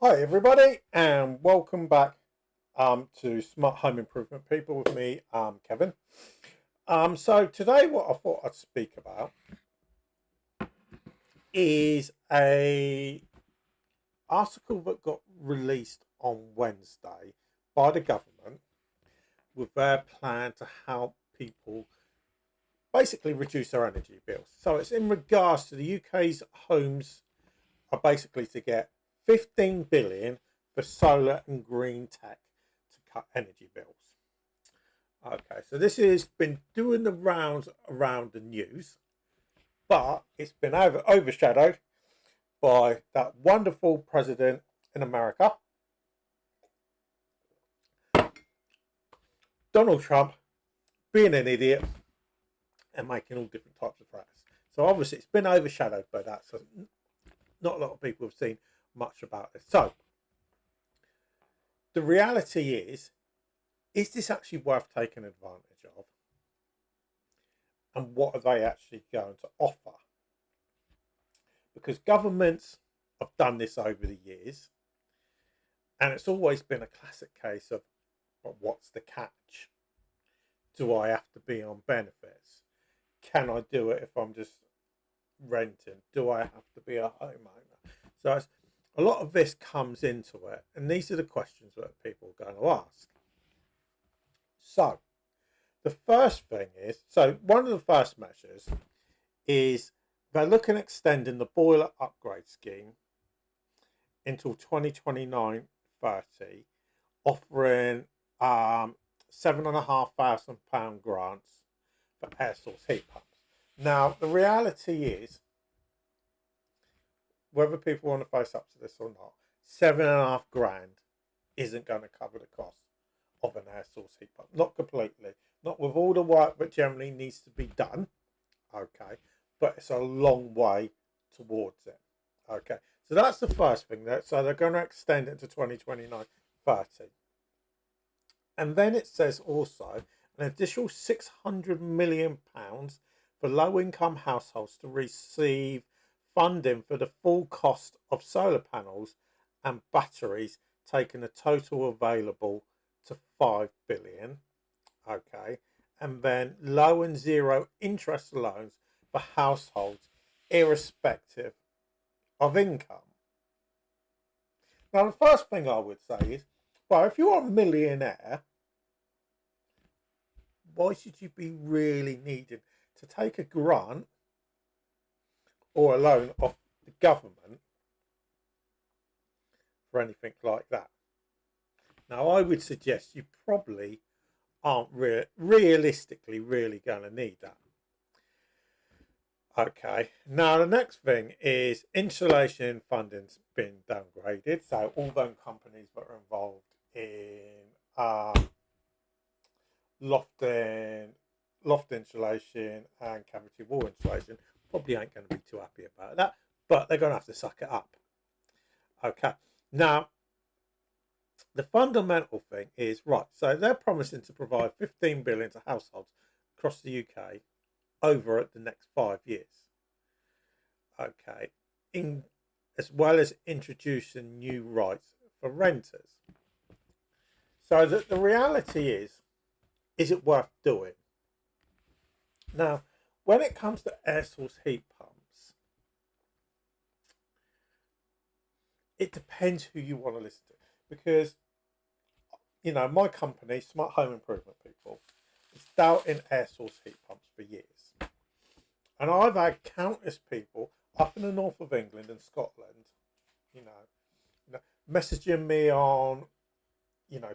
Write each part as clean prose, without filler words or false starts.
Hi everybody and welcome back to Smart Home Improvement People with me, Kevin. So today what I thought I'd speak about is a article that got released on Wednesday by the government with their plan to help people basically reduce their energy bills. So it's in regards to the UK's homes are basically to get 15 billion for solar and green tech to cut energy bills. Okay, so this has been doing the rounds around the news, but it's been overshadowed by that wonderful president in America, Donald Trump, being an idiot and making all different types of threats. So obviously it's been overshadowed by that. So not a lot of people have seen much about this. So the reality is this actually worth taking advantage of? And what are they actually going to offer? Because governments have done this over the years, and it's always been a classic case of, but what's the catch? Do I have to be on benefits? Can I do it if I'm just renting? Do I have to be a homeowner? So a lot of this comes into it, and these are the questions that people are going to ask. So the first thing is, so one of the first measures is they're looking at extending the boiler upgrade scheme until 2029-30, offering £7,500 grants for air source heat pumps. Now, the reality is, whether people want to face up to this or not, £7,500 isn't going to cover the cost of an air source heat pump. Not completely. Not with all the work that generally needs to be done. Okay. But it's a long way towards it. Okay. So that's the first thing. So they're going to extend it to 2029-30. And then it says also an additional £600 million for low-income households to receive funding for the full cost of solar panels and batteries, taking the total available to 5 billion. Okay. And then low and zero interest loans for households irrespective of income. Now, the first thing I would say is, well, if you're a millionaire, why should you be really needing to take a grant or a loan off the government for anything like that? Now, I would suggest you probably aren't realistically really going to need that. Okay, now the next thing is insulation funding's been downgraded. So all those companies that are involved in loft insulation and cavity wall insulation probably ain't going to be too happy about that, but they're going to have to suck it up. Okay, now the fundamental thing is, right, so they're promising to provide 15 billion to households across the UK over the next 5 years. Okay, as well as introducing new rights for renters. So the reality is it worth doing? Now, when it comes to air source heat pumps, it depends who you want to listen to, because my company, Smart Home Improvement People, has dealt in air source heat pumps for years. And I've had countless people up in the north of England and Scotland, messaging me on,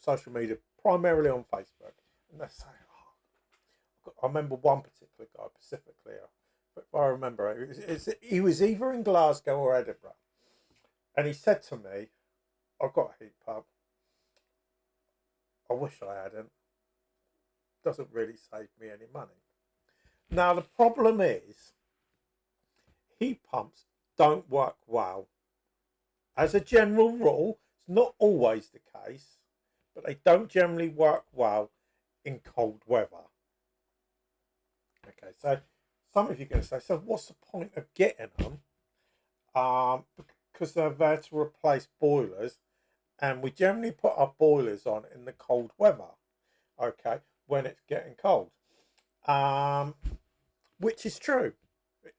social media, primarily on Facebook. And they say, I remember one particular guy specifically, if I remember, he was either in Glasgow or Edinburgh. And he said to me, I've got a heat pump. I wish I hadn't. Doesn't really save me any money. Now, the problem is, heat pumps don't work well. As a general rule, it's not always the case, but they don't generally work well in cold weather. Okay, so some of you are going to say, so what's the point of getting them? because they're there to replace boilers, and we generally put our boilers on in the cold weather, okay, when it's getting cold, um, which is true,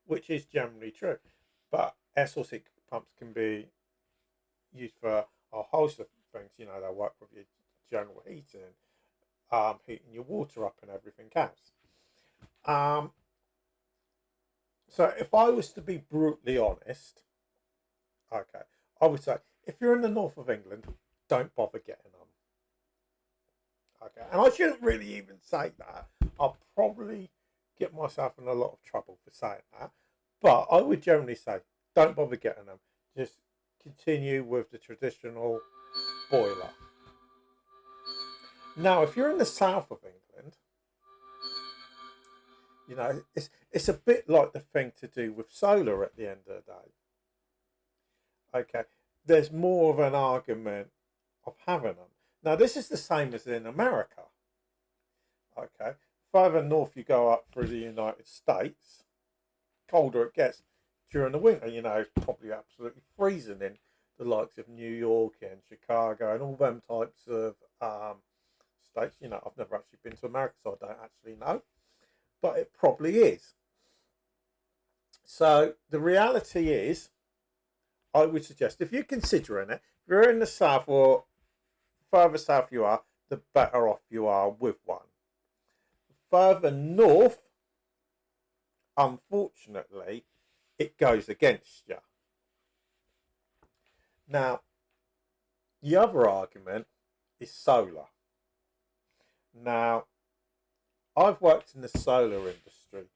which is generally true. But air source heat pumps can be used for a host of things. You know, they work with your general heating, heating your water up and everything else. Um, so if I was to be brutally honest, okay, I would say if you're in the north of England, don't bother getting them. Okay, and I shouldn't really even say that. I'll probably get myself in a lot of trouble for saying that. But I would generally say don't bother getting them. Just continue with the traditional boiler. Now, if you're in the south of England, you know, it's a bit like the thing to do with solar at the end of the day. Okay, there's more of an argument of having them. Now, this is the same as in America. Okay, further north you go up through the United States, colder it gets during the winter. You know, it's probably absolutely freezing in the likes of New York and Chicago and all them types of states. You know, I've never actually been to America, so I don't actually know, but it probably is. So the reality is, I would suggest if you're considering it, if you're in the south or further south you are, the better off you are with one. Further north, unfortunately, it goes against you. Now, the other argument is solar. Now, I've worked in the solar industry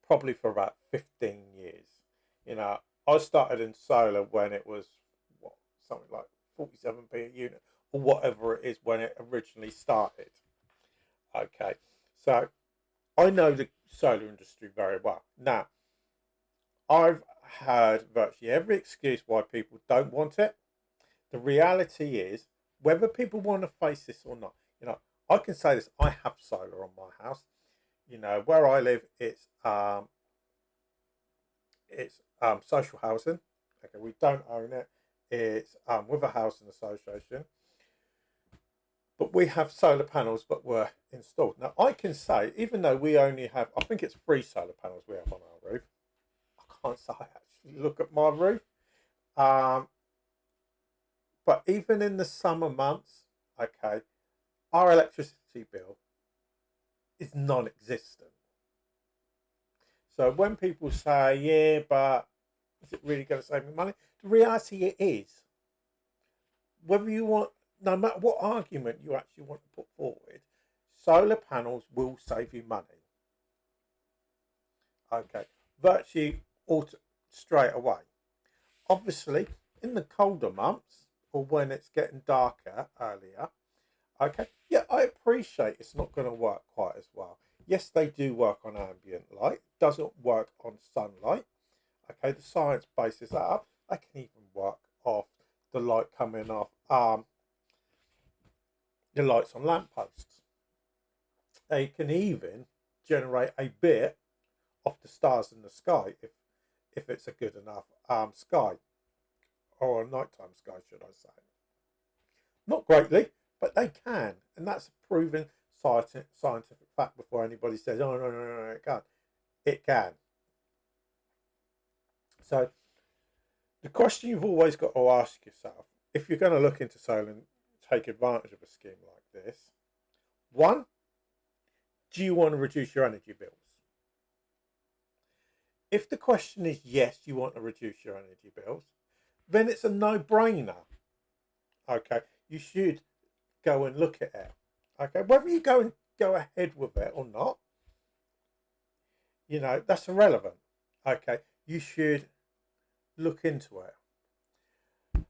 probably for about 15 years. You know, I started in solar when it was what, something like 47p a unit or whatever it is when it originally started. Okay, so I know the solar industry very well. Now, I've heard virtually every excuse why people don't want it. The reality is, whether people want to face this or not, you know, I can say this: I have solar on my house. You know, where I live, it's social housing. Okay, we don't own it. It's with a housing association, but we have solar panels that were installed. Now, I can say, even though we only have, I think it's 3 solar panels we have on our roof. I can't say I actually look at my roof. Um, but even in the summer months, okay, our electricity bill is non-existent. So when people say, yeah, but is it really going to save me money? The reality it is. Whether you want, no matter what argument you actually want to put forward, solar panels will save you money. Okay, virtually straight away. Obviously, in the colder months or when it's getting darker earlier, okay, yeah, I appreciate it's not going to work quite as well. Yes, they do work on ambient light. It doesn't work on sunlight. Okay, the science bases that up. They can even work off the light coming off the lights on lampposts. They can even generate a bit off the stars in the sky if it's a good enough sky, or a nighttime sky, should I say. Not greatly, but they can, and that's a proven scientific fact before anybody says, oh, no, no, no, no, it can't. It can. So the question you've always got to ask yourself, if you're going to look into solar and take advantage of a scheme like this, one, do you want to reduce your energy bills? If the question is yes, you want to reduce your energy bills, then it's a no-brainer. Okay, you should go and look at it. Okay, whether you go ahead with it or not, you know, that's irrelevant. Okay, you should look into it.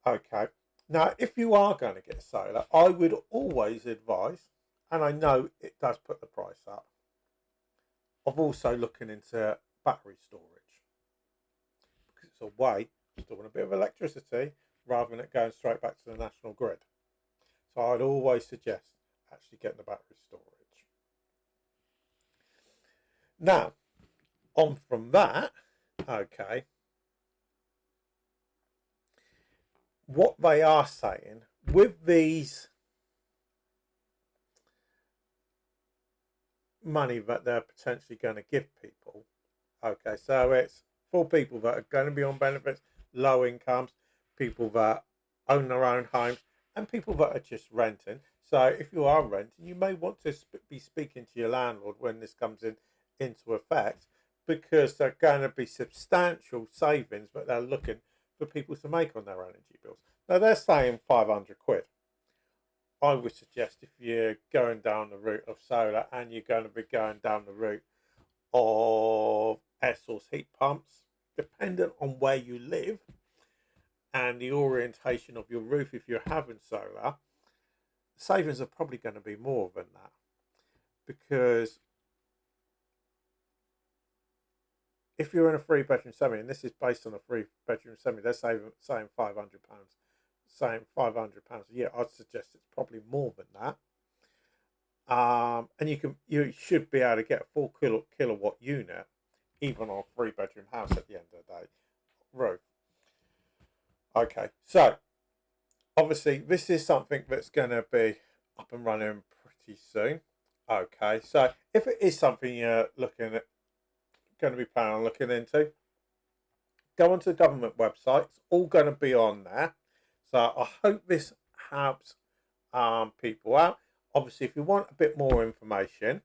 Okay, now if you are going to get solar, I would always advise, and I know it does put the price up, of also looking into battery storage, because it's a way of storing a bit of electricity rather than it going straight back to the national grid. So I'd always suggest actually getting the battery storage. Now, on from that, okay, what they are saying with these money that they're potentially going to give people. Okay, so it's for people that are going to be on benefits, low incomes, people that own their own homes, and people that are just renting. So if you are renting, you may want to be speaking to your landlord when this comes into effect, because there are going to be substantial savings that they're looking for people to make on their energy bills. Now they're saying 500 quid. I would suggest, if you're going down the route of solar and you're going to be going down the route of air source heat pumps, dependent on where you live and the orientation of your roof, if you're having solar, savings are probably going to be more than that, because if you're in a 3-bedroom semi, and this is based on a 3-bedroom semi, they're saying £500, saying £500 a year. I'd suggest it's probably more than that. And you should be able to get a 4 kilowatt unit even on a 3-bedroom house at the end of the day. Roof. Okay, so obviously this is something that's going to be up and running pretty soon. Okay, so if it is something you're looking at, going to be planning on looking into, go onto the government website. It's all going to be on there. So I hope this helps people out. Obviously, if you want a bit more information,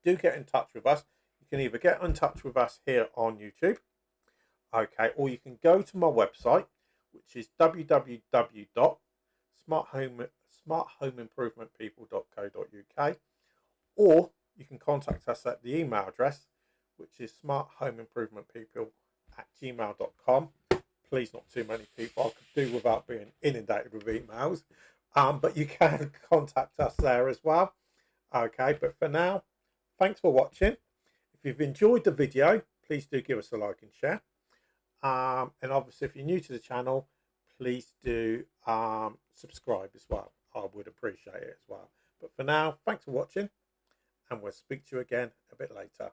do get in touch with us. You can either get in touch with us here on YouTube, okay, or you can go to my website, which is www.smarthomeimprovement.co.uk, or you can contact us at the email address, which is smarthomeimprovement.people@gmail.com. Please, not too many people. I could do without being inundated with emails. But you can contact us there as well. Okay, but for now, thanks for watching. If you've enjoyed the video, please do give us a like and share. And obviously, if you're new to the channel, please do subscribe as well. I would appreciate it as well. But for now, thanks for watching, and we'll speak to you again a bit later.